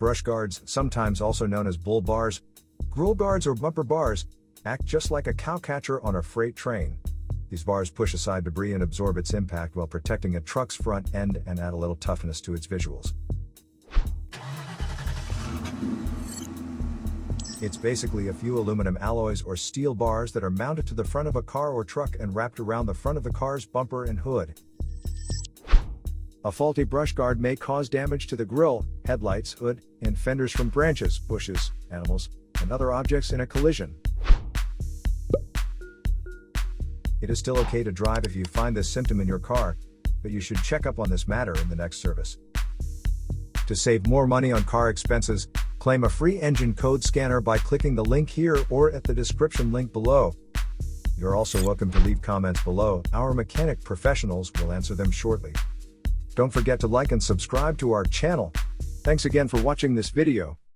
Brush guards, sometimes also known as bull bars, grille guards or bumper bars, act just like a cowcatcher on a freight train. These bars push aside debris and absorb its impact while protecting a truck's front end and add a little toughness to its visuals. It's basically a few aluminum alloys or steel bars that are mounted to the front of a car or truck and wrapped around the front of the car's bumper and hood. A faulty brush guard may cause damage to the grille, headlights, hood, and fenders from branches, bushes, animals, and other objects in a collision. It is still okay to drive if you find this symptom in your car, but you should check up on this matter in the next service. To save more money on car expenses, claim a free engine code scanner by clicking the link here or at the description link below. You're also welcome to leave comments below. Our mechanic professionals will answer them shortly. Don't forget to like and subscribe to our channel. Thanks again for watching this video.